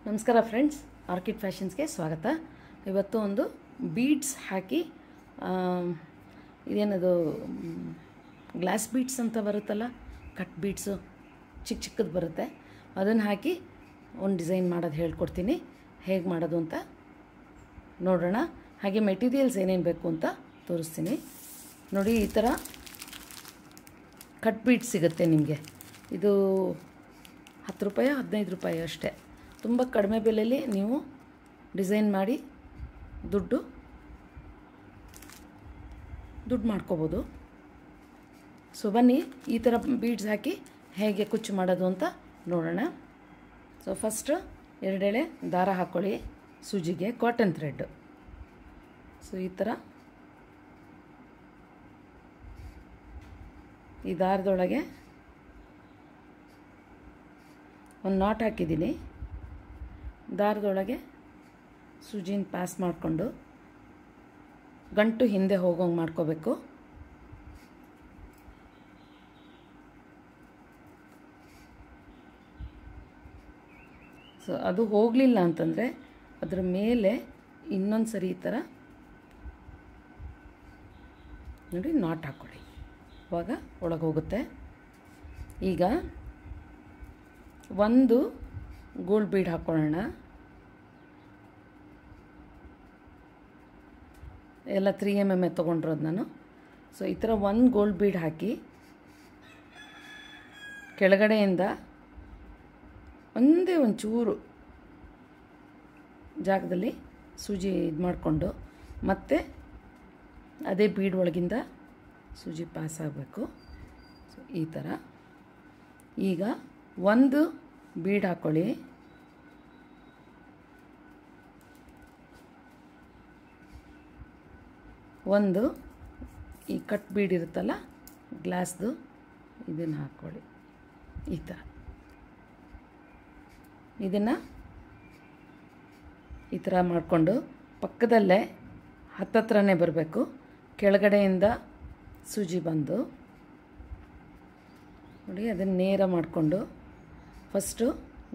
ನಮಸ್ಕಾರ friends, orchid ಫ್ಯಾಷನ್ಸ್ಗೆ ಸ್ವಾಗತ. ಇವತ್ತು ಒಂದು ಬೀಡ್ಸ್ ಹಾಕಿ ಇದೇನದು ಗ್ಲಾಸ್ ಬೀಡ್ಸ್ ಅಂತ ಬರುತ್ತಲ್ಲ, ಕಟ್ ಬೀಡ್ಸು ಚಿಕ್ಕ ಚಿಕ್ಕದು ಬರುತ್ತೆ, ಅದನ್ನು ಹಾಕಿ ಒಂದು ಡಿಸೈನ್ ಮಾಡೋದು ಹೇಳ್ಕೊಡ್ತೀನಿ. ಹೇಗೆ ಮಾಡೋದು ಅಂತ ನೋಡೋಣ. ಹಾಗೆ ಮೆಟೀರಿಯಲ್ಸ್ ಏನೇನು ಬೇಕು ಅಂತ ತೋರಿಸ್ತೀನಿ. ನೋಡಿ, ಈ ಥರ ಕಟ್ ಬೀಡ್ಸ್ ಸಿಗುತ್ತೆ ನಿಮಗೆ. ಇದು 10 ರೂಪಾಯಿ 15 ರೂಪಾಯಿ ಅಷ್ಟೇ. ತುಂಬ ಕಡಿಮೆ ಬೆಲೆಯಲ್ಲಿ ನೀವು ಡಿಸೈನ್ ಮಾಡಿ ದುಡ್ಡು ಮಾಡ್ಕೋಬೋದು. ಸೊ ಬನ್ನಿ, ಈ ಥರ ಬೀಡ್ಸ್ ಹಾಕಿ ಹೇಗೆ ಕುಚ್ಚು ಮಾಡೋದು ಅಂತ ನೋಡೋಣ. ಸೊ ಫಸ್ಟು 2 ಎಳೆ ದಾರ ಹಾಕ್ಕೊಳ್ಳಿ ಸೂಜಿಗೆ, ಕಾಟನ್ ಥ್ರೆಡ್. ಸೊ ಈ ಥರ ಈ ದಾರದೊಳಗೆ ಒಂದು ನಾಟ್ ಹಾಕಿದ್ದೀನಿ. ದಾರದೊಳಗೆ ಸೂಜಿನ ಪಾಸ್ ಮಾಡಿಕೊಂಡು ಗಂಟು ಹಿಂದೆ ಹೋಗೋಂಗೆ ಮಾಡ್ಕೋಬೇಕು. ಸೊ ಅದು ಹೋಗಲಿಲ್ಲ ಅಂತಂದರೆ ಅದರ ಮೇಲೆ ಇನ್ನೊಂದು ಸರಿ ಈ ಥರ ನೋಡಿ ನಾಟ್ ಹಾಕ್ಕೊಳ್ಳಿ, ಇವಾಗ ಒಳಗೆ ಹೋಗುತ್ತೆ. ಈಗ ಒಂದು ಗೋಲ್ಡ್ ಬೀಡ್ ಹಾಕ್ಕೊಳ್ಳೋಣ. ಎಲ್ಲ 3 mm ತೊಗೊಂಡಿರೋದು ನಾನು. ಸೊ ಈ ಥರ ಒಂದು ಗೋಲ್ಡ್ ಬೀಡ್ ಹಾಕಿ ಕೆಳಗಡೆಯಿಂದ ಒಂದೇ ಒಂಚೂರು ಜಾಗದಲ್ಲಿ ಸೂಜಿ ಇದು ಮಾಡಿಕೊಂಡು ಮತ್ತೆ ಅದೇ ಬೀಡ್ ಒಳಗಿಂದ ಸೂಜಿ ಪಾಸ್ ಆಗಬೇಕು. ಸೊ ಈ ಥರ ಈಗ ಒಂದು ಬೀಡ್ ಹಾಕ್ಕೊಳ್ಳಿ. ಒಂದು ಈ ಕಟ್ ಬೀಡ್ ಇರುತ್ತಲ್ಲ ಗ್ಲಾಸ್ದು, ಇದನ್ನು ಹಾಕ್ಕೊಳ್ಳಿ. ಈ ಥರ ಇದನ್ನು ಈ ಥರ ಮಾಡಿಕೊಂಡು ಪಕ್ಕದಲ್ಲೇ ಹತ್ತತ್ರನೇ ಬರಬೇಕು. ಕೆಳಗಡೆಯಿಂದ ಸೂಜಿ ಬಂದು ನೋಡಿ, ಅದನ್ನು ನೇರ ಮಾಡಿಕೊಂಡು ಫಸ್ಟು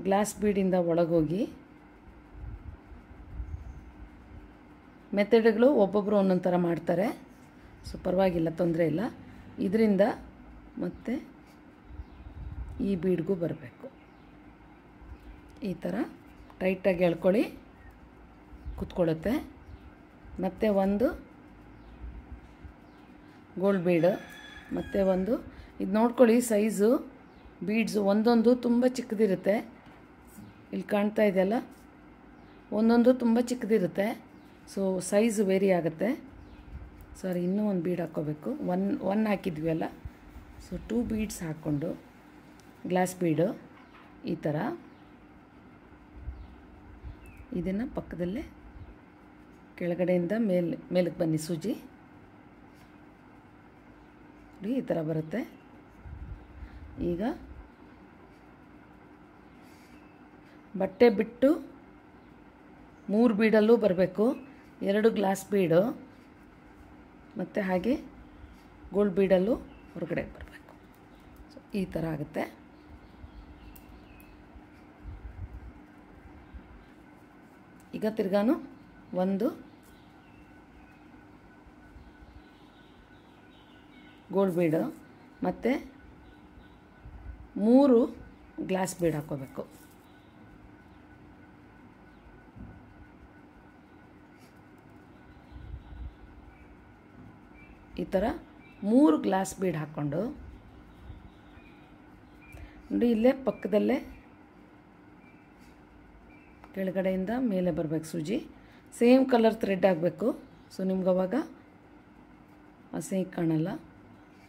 ಗ್ಲಾಸ್ ಬೀಡಿಂದ ಒಳಗೋಗಿ, ಮೆಥಡ್ಗಳು ಒಬ್ಬೊಬ್ಬರು ಒಂದೊಂದು ಥರ ಮಾಡ್ತಾರೆ. ಸೊ ಪರವಾಗಿಲ್ಲ, ತೊಂದರೆ ಇಲ್ಲ. ಇದರಿಂದ ಮತ್ತು ಈ ಬೀಡ್ಗೂ ಬರಬೇಕು. ಈ ಥರ ಟೈಟಾಗಿ ಎಳ್ಕೊಳ್ಳಿ, ಕೂತ್ಕೊಳ್ಳುತ್ತೆ. ಮತ್ತು ಒಂದು ಗೋಲ್ಡ್ ಬೀಡ್, ಮತ್ತು ಒಂದು ಇದು ನೋಡ್ಕೊಳ್ಳಿ, ಸೈಜು ಬೀಡ್ಸು ಒಂದೊಂದು ತುಂಬ ಚಿಕ್ಕದಿರುತ್ತೆ. ಇಲ್ಲಿ ಕಾಣ್ತಾ ಇದೆಯಲ್ಲ, ಒಂದೊಂದು ತುಂಬ ಚಿಕ್ಕದಿರುತ್ತೆ. ಸೊ ಸೈಜು ವೇರಿ ಆಗುತ್ತೆ. ಸಾರಿ, ಇನ್ನೂ ಒಂದು ಬೀಡ್ ಹಾಕ್ಕೋಬೇಕು. ಒನ್ ಹಾಕಿದ್ವಿ ಅಲ್ಲ. ಸೊ 2 ಬೀಡ್ಸ್ ಹಾಕ್ಕೊಂಡು ಗ್ಲಾಸ್ ಬೀಡು ಈ ಥರ ಇದನ್ನು ಪಕ್ಕದಲ್ಲೇ ಕೆಳಗಡೆಯಿಂದ ಮೇಲಕ್ಕೆ ಬನ್ನಿ ಸೂಜಿ. ಈ ಥರ ಬರುತ್ತೆ. ಈಗ ಬಟ್ಟೆ ಬಿಟ್ಟು 3 ಬೀಡಲ್ಲೂ ಬರಬೇಕು. 2 ಗ್ಲಾಸ್ ಬೀಡು ಮತ್ತು ಹಾಗೆ ಗೋಲ್ಡ್ ಬೀಡಲ್ಲೂ ಹೊರಗಡೆ ಬರಬೇಕು. ಸೊ ಈ ಥರ ಆಗುತ್ತೆ. ಈಗ ತಿರ್ಗಾನು ಒಂದು ಗೋಲ್ಡ್ ಬೀಡು ಮತ್ತು 3 ಗ್ಲಾಸ್ ಬೀಡ್ ಹಾಕ್ಕೋಬೇಕು. ಈ ಥರ 3 ಗ್ಲಾಸ್ ಬೀಡ್ ಹಾಕ್ಕೊಂಡು ನೋಡಿ, ಇಲ್ಲೇ ಪಕ್ಕದಲ್ಲೇ ಕೆಳಗಡೆಯಿಂದ ಮೇಲೆ ಬರಬೇಕು ಸೂಜಿ. ಸೇಮ್ ಕಲರ್ ಥ್ರೆಡ್ ಆಗಬೇಕು. ಸೊ ನಿಮ್ಗೆ ಅವಾಗ ಅಸಹ್ಯ ಕಾಣಲ್ಲ.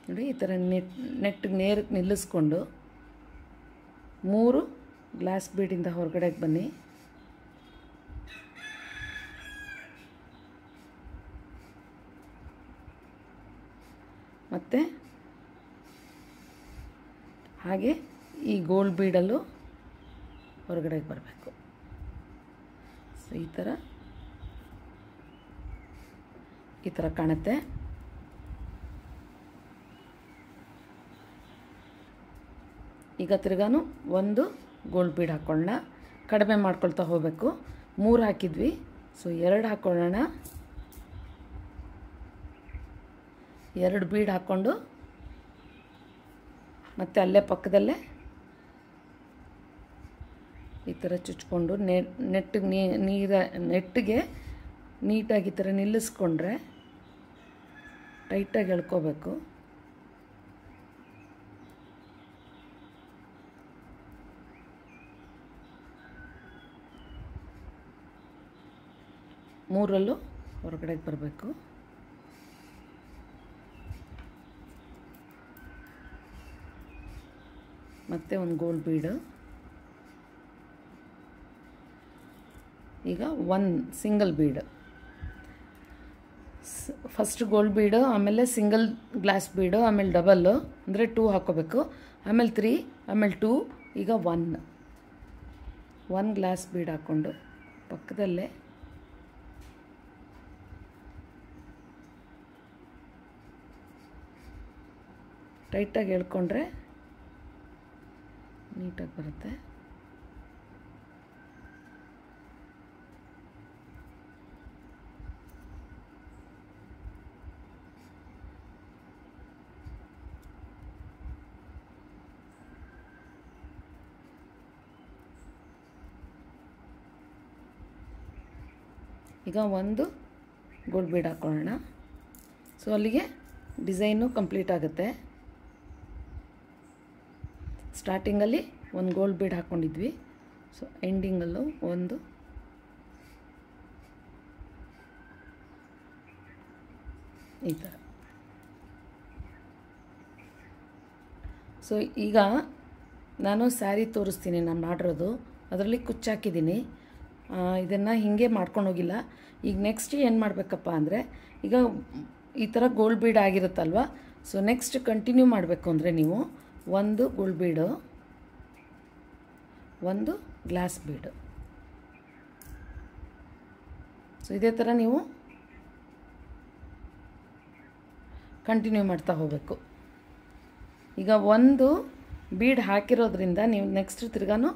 ನೋಡಿ, ಈ ಥರ ನೆಟ್ಟಿಗೆ ನೇರಕ್ಕೆ ನಿಲ್ಲಿಸ್ಕೊಂಡು 3 ಗ್ಲಾಸ್ ಬೀಡಿಂದ ಹೊರಗಡೆಗೆ ಬನ್ನಿ. ಮತ್ತು ಹಾಗೆ ಈ ಗೋಲ್ಡ್ ಬೀಡಲ್ಲೂ ಹೊರಗಡೆಗೆ ಬರಬೇಕು. ಸೊ ಈ ಥರ ಕಾಣುತ್ತೆ. ಈಗ ತಿರ್ಗಾನು ಒಂದು ಗೋಲ್ಡ್ ಬೀಡ್ ಹಾಕ್ಕೊಳ್ಳೋಣ. ಕಡಿಮೆ ಮಾಡ್ಕೊಳ್ತಾ ಹೋಗಬೇಕು. 3 ಹಾಕಿದ್ವಿ, ಸೊ 2 ಹಾಕ್ಕೊಳ್ಳೋಣ. 2 ಬೀಡ್ ಹಾಕ್ಕೊಂಡು ಮತ್ತು ಅಲ್ಲೇ ಪಕ್ಕದಲ್ಲೇ ಈ ಥರ ಚುಚ್ಕೊಂಡು ನೆಟ್ಟಿಗೆ ನೀಟಾಗಿ ಈ ಥರ ನಿಲ್ಲಿಸ್ಕೊಂಡ್ರೆ ಟೈಟಾಗಿ ಎಳ್ಕೋಬೇಕು. ಮೂರಲ್ಲೂ ಹೊರಗಡೆಗೆ ಬರಬೇಕು. ಮತ್ತು ಒಂದು ಗೋಲ್ಡ್ ಬೀಡು. ಈಗ 1 ಸಿಂಗಲ್ ಬೀಡು, ಫಸ್ಟ್ ಗೋಲ್ಡ್ ಬೀಡು, ಆಮೇಲೆ ಸಿಂಗಲ್ ಗ್ಲಾಸ್ ಬೀಡು, ಆಮೇಲೆ ಡಬಲ್ಲು ಅಂದರೆ 2 ಹಾಕ್ಕೋಬೇಕು, ಆಮೇಲೆ 3, ಆಮೇಲೆ 2, ಈಗ 1 ಗ್ಲಾಸ್ ಬೀಡ್ ಹಾಕ್ಕೊಂಡು ಪಕ್ಕದಲ್ಲೇ ಟೈಟಾಗಿ ಎಳ್ಕೊಂಡ್ರೆ ನೀಟಾಗಿ ಬರುತ್ತೆ. ಈಗ 1 ಗೋಲ್ಡ್ ಬೀಡ್ ಹಾಕ್ಕೊಳ್ಳೋಣ. ಸೊ ಅಲ್ಲಿಗೆ ಡಿಸೈನು ಕಂಪ್ಲೀಟ್ ಆಗುತ್ತೆ. ಸ್ಟಾರ್ಟಿಂಗಲ್ಲಿ 1 ಗೋಲ್ಡ್ ಬೀಡ್ ಹಾಕ್ಕೊಂಡಿದ್ವಿ, ಸೊ ಎಂಡಿಂಗಲ್ಲೂ 1 ಈ ಥರ. ಸೊ ಈಗ ನಾನು ಸ್ಯಾರಿ ತೋರಿಸ್ತೀನಿ ನಾನು ಮಾಡಿರೋದು, ಅದರಲ್ಲಿ ಕುಚ್ಚಾಕಿದ್ದೀನಿ. ಇದನ್ನು ಹೀಗೆ ಮಾಡ್ಕೊಂಡು ಹೋಗಿಲ್ಲ. ಈಗ ನೆಕ್ಸ್ಟ್ ಏನು ಮಾಡಬೇಕಪ್ಪ ಅಂದರೆ, ಈಗ ಈ ಥರ ಗೋಲ್ಡ್ ಬೀಡ್ ಆಗಿರುತ್ತಲ್ವ, ಸೊ ನೆಕ್ಸ್ಟ್ ಕಂಟಿನ್ಯೂ ಮಾಡಬೇಕು ಅಂದರೆ ನೀವು 1 ಗೋಲ್ಡ್ ಬೀಡು, 1 ಗ್ಲಾಸ್ ಬೀಡು, ಸೊ ಇದೇ ಥರ ನೀವು ಕಂಟಿನ್ಯೂ ಮಾಡ್ತಾ ಹೋಗಬೇಕು. ಈಗ 1 ಬೀಡ್ ಹಾಕಿರೋದ್ರಿಂದ ನೀವು ನೆಕ್ಸ್ಟ್ ತಿರ್ಗಾನು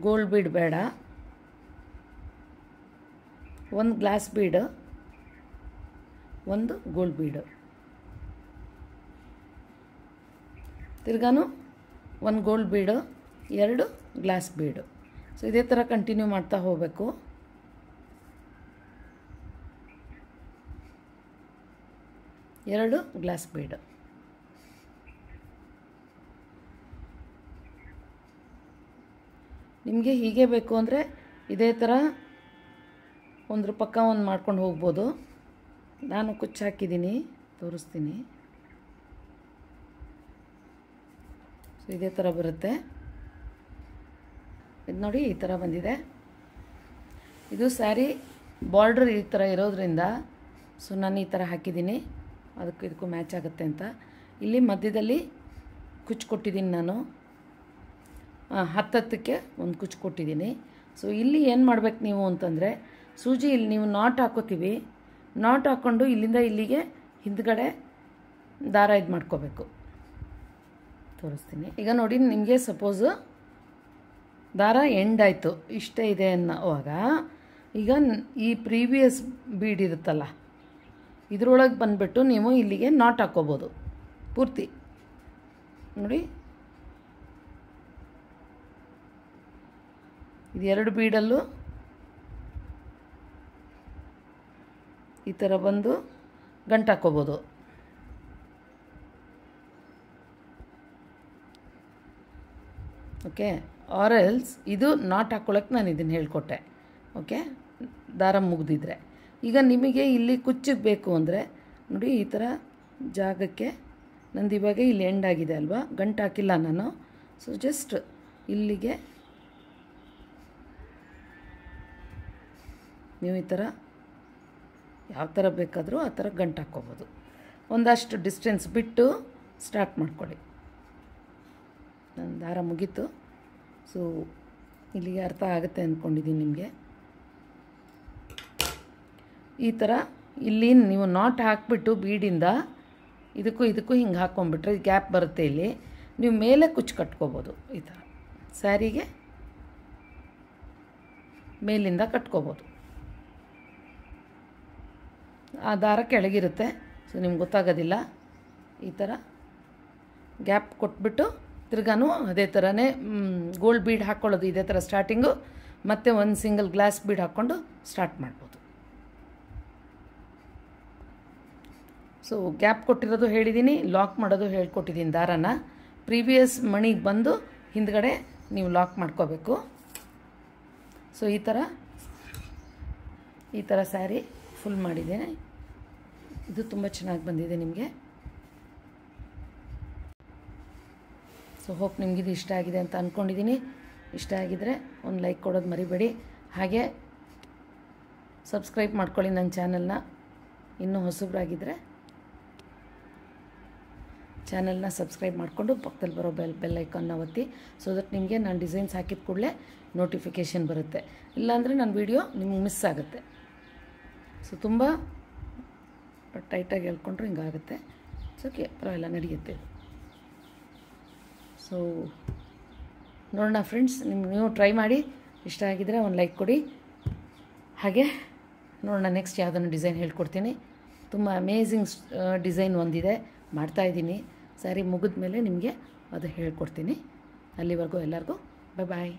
ಗೋಲ್ಡ್ ಬೀಡ್ ಬೇಡ, 1 ಗ್ಲಾಸ್ ಬೀಡು, 1 ಗೋಲ್ಡ್ ಬೀಡು, ತಿರ್ಗಾನು 1 ಗೋಲ್ಡ್ ಬೀಡು, 2 ಗ್ಲಾಸ್ ಬೀಡು. ಸೊ ಇದೇ ಥರ ಕಂಟಿನ್ಯೂ ಮಾಡ್ತಾ ಹೋಗಬೇಕು. ಎರಡು ಗ್ಲಾಸ್ ಬೀಡು. ನಿಮಗೆ ಹೀಗೆ ಬೇಕು ಅಂದರೆ ಇದೇ ಥರ ಒಂದ್ರ ಪಕ್ಕ ಒಂದು ಮಾಡ್ಕೊಂಡು ಹೋಗ್ಬೋದು. ನಾನು ಕುಚ್ಚು ಹಾಕಿದ್ದೀನಿ, ತೋರಿಸ್ತೀನಿ. ಸೊ ಇದೇ ಥರ ಬರುತ್ತೆ. ಇದು ನೋಡಿ ಈ ಥರ ಬಂದಿದೆ. ಇದು ಸ್ಯಾರಿ ಬಾರ್ಡ್ರ್ ಈ ಥರ ಇರೋದ್ರಿಂದ ಸೊ ನಾನು ಈ ಥರ ಹಾಕಿದ್ದೀನಿ, ಅದಕ್ಕೂ ಇದಕ್ಕೂ ಮ್ಯಾಚ್ ಆಗುತ್ತೆ ಅಂತ. ಇಲ್ಲಿ ಮಧ್ಯದಲ್ಲಿ ಕುಚ್ಚು ಕೊಟ್ಟಿದ್ದೀನಿ ನಾನು, 10ಕ್ಕೆ ಒಂದು ಕುಚ್ಚು ಕೊಟ್ಟಿದ್ದೀನಿ. ಸೊ ಇಲ್ಲಿ ಏನು ಮಾಡ್ಬೇಕು ನೀವು ಅಂತಂದರೆ, ಸೂಜಿ ಇಲ್ಲಿ ನೀವು ನಾಟ್ ಹಾಕೋತೀವಿ, ನಾಟ್ ಹಾಕ್ಕೊಂಡು ಇಲ್ಲಿಂದ ಇಲ್ಲಿಗೆ ಹಿಂದ್ಗಡೆ ದಾರ ಇದು ಮಾಡ್ಕೋಬೇಕು. ತೋರಿಸ್ತೀನಿ. ಈಗ ನೋಡಿ, ನಿಮಗೆ ಸಪೋಸು ದಾರ ಎಂಡ್ ಆಯಿತು, ಇಷ್ಟೇ ಇದೆ ಅನ್ನೋವಾಗ ಈಗ ಈ ಪ್ರೀವಿಯಸ್ ಬೀಡ್ ಇರುತ್ತಲ್ಲ ಇದರೊಳಗೆ ಬಂದುಬಿಟ್ಟು ನೀವು ಇಲ್ಲಿಗೆ ನಾಟ್ ಹಾಕ್ಕೋಬೋದು ಪೂರ್ತಿ. ನೋಡಿ, ಇದು 2 ಬೀಡಲ್ಲೂ ಈ ಥರ ಬಂದು ಗಂಟು ಹಾಕ್ಕೋಬೋದು. ಓಕೆ, ಆರ್ ಎಲ್ಸ್ ಇದು ನಾಟ್ ಹಾಕ್ಕೊಳ್ಳೋಕ್ಕೆ ನಾನು ಇದನ್ನು ಹೇಳ್ಕೊಟ್ಟೆ. ಓಕೆ, ದಾರ ಮುಗಿದಿದ್ರೆ. ಈಗ ನಿಮಗೆ ಇಲ್ಲಿ ಕುಚ್ಚಿಗೆ ಬೇಕು ಅಂದರೆ ನೋಡಿ, ಈ ಥರ ಜಾಗಕ್ಕೆ ನಂದು ಇವಾಗ ಇಲ್ಲಿ ಎಂಡ್ ಆಗಿದೆ ಅಲ್ವಾ, ಗಂಟು ಹಾಕಿಲ್ಲ ನಾನು. ಸೊ ಜಸ್ಟ್ ಇಲ್ಲಿಗೆ ನೀವು ಈ ಥರ ಯಾವ ಥರ ಬೇಕಾದರೂ ಆ ಥರ ಗಂಟು ಹಾಕ್ಕೋಬೋದು. ಒಂದಷ್ಟು ಡಿಸ್ಟೆನ್ಸ್ ಬಿಟ್ಟು ಸ್ಟಾರ್ಟ್ ಮಾಡ್ಕೊಳ್ಳಿ. ನನ್ನ ದಾರ ಮುಗೀತು. ಸೊ ಇಲ್ಲಿಗೆ ಅರ್ಥ ಆಗುತ್ತೆ ಅಂದ್ಕೊಂಡಿದ್ದೀನಿ ನಿಮಗೆ. ಈ ಥರ ಇಲ್ಲಿ ನೀವು ನಾಟ್ ಹಾಕ್ಬಿಟ್ಟು ಬೀಡಿಂದ ಇದಕ್ಕೂ ಇದಕ್ಕೂ ಹಿಂಗೆ ಹಾಕ್ಕೊಂಬಿಟ್ರೆ ಗ್ಯಾಪ್ ಬರುತ್ತೆ. ಇಲ್ಲಿ ನೀವು ಮೇಲೆ ಕುಚ್ಚು ಕಟ್ಕೋಬೋದು ಈ ಥರ ಸ್ಯಾರಿಗೆ. ಮೇಲಿಂದ ಕಟ್ಕೋಬೋದು. ಆ ದಾರ ಕೆಳಗಿರುತ್ತೆ, ಸೊ ನಿಮ್ಗೆ ಗೊತ್ತಾಗೋದಿಲ್ಲ. ಈ ಥರ ಗ್ಯಾಪ್ ಕೊಟ್ಬಿಟ್ಟು ತಿರ್ಗಾನು ಅದೇ ಥರನೇ ಗೋಲ್ಡ್ ಬೀಡ್ ಹಾಕ್ಕೊಳ್ಳೋದು ಇದೇ ಥರ ಸ್ಟಾರ್ಟಿಂಗು, ಮತ್ತು ಒಂದು ಸಿಂಗಲ್ ಗ್ಲಾಸ್ ಬೀಡ್ ಹಾಕ್ಕೊಂಡು ಸ್ಟಾರ್ಟ್ ಮಾಡ್ಬೋದು. ಸೊ ಗ್ಯಾಪ್ ಕೊಟ್ಟಿರೋದು ಹೇಳಿದ್ದೀನಿ, ಲಾಕ್ ಮಾಡೋದು ಹೇಳ್ಕೊಟ್ಟಿದ್ದೀನಿ. ದಾರನ ಪ್ರೀವಿಯಸ್ ಮಣಿಗೆ ಬಂದು ಹಿಂದ್ಗಡೆ ನೀವು ಲಾಕ್ ಮಾಡ್ಕೋಬೇಕು. ಸೊ ಈ ಥರ ಸ್ಯಾರಿ ಫುಲ್ ಮಾಡಿದ್ದೇನೆ. ಇದು ತುಂಬ ಚೆನ್ನಾಗಿ ಬಂದಿದೆ ನಿಮಗೆ. ಸೊ ಹೋಪ್ ನಿಮಗಿದು ಇಷ್ಟ ಆಗಿದೆ ಅಂತ ಅಂದ್ಕೊಂಡಿದ್ದೀನಿ. ಇಷ್ಟ ಆಗಿದರೆ ಒಂದು ಲೈಕ್ ಕೊಡೋದು ಮರಿಬೇಡಿ. ಹಾಗೆ ಸಬ್ಸ್ಕ್ರೈಬ್ ಮಾಡ್ಕೊಳ್ಳಿ ನನ್ನ ಚಾನಲ್ನ. ಇನ್ನೂ ಹೊಸಬ್ರಾಗಿದ್ದರೆ ಚಾನಲ್ನ ಸಬ್ಸ್ಕ್ರೈಬ್ ಮಾಡಿಕೊಂಡು ಪಕ್ಕದಲ್ಲಿ ಬರೋ ಬೆಲ್ ಐಕಾನ್ನ ಒತ್ತಿ, ಸೊ ದಟ್ ನಿಮಗೆ ನಾನು ಡಿಸೈನ್ಸ್ ಹಾಕಿದ ಕೂಡಲೇ ನೋಟಿಫಿಕೇಷನ್ ಬರುತ್ತೆ. ಇಲ್ಲಾಂದರೆ ನನ್ನ ವೀಡಿಯೋ ನಿಮ್ಗೆ ಮಿಸ್ ಆಗುತ್ತೆ. ಸೊ ತುಂಬ ಟೈಟಾಗಿ ಹೇಳ್ಕೊಂಡ್ರು ಹಿಂಗಾಗುತ್ತೆ. ಸೊ ಓಕೆ, ಪರವಾಗಿಲ್ಲ, ನಡೆಯುತ್ತೆ. ಸೊ ನೋಡೋಣ ಫ್ರೆಂಡ್ಸ್, ನೀವು ಟ್ರೈ ಮಾಡಿ. ಇಷ್ಟ ಆಗಿದರೆ ಒಂದು ಲೈಕ್ ಕೊಡಿ. ಹಾಗೆ ನೋಡೋಣ ನೆಕ್ಸ್ಟ್ ಯಾವುದನ್ನು ಡಿಸೈನ್ ಹೇಳ್ಕೊಡ್ತೀನಿ. ತುಂಬ ಅಮೇಝಿಂಗ್ ಡಿಸೈನ್ ಒಂದಿದೆ, ಮಾಡ್ತಾಯಿದ್ದೀನಿ. ಸ್ಯಾರಿ ಮುಗಿದ ಮೇಲೆ ನಿಮಗೆ ಅದು ಹೇಳ್ಕೊಡ್ತೀನಿ. ಅಲ್ಲಿವರೆಗೂ ಎಲ್ಲರಿಗೂ ಬಾಯ್.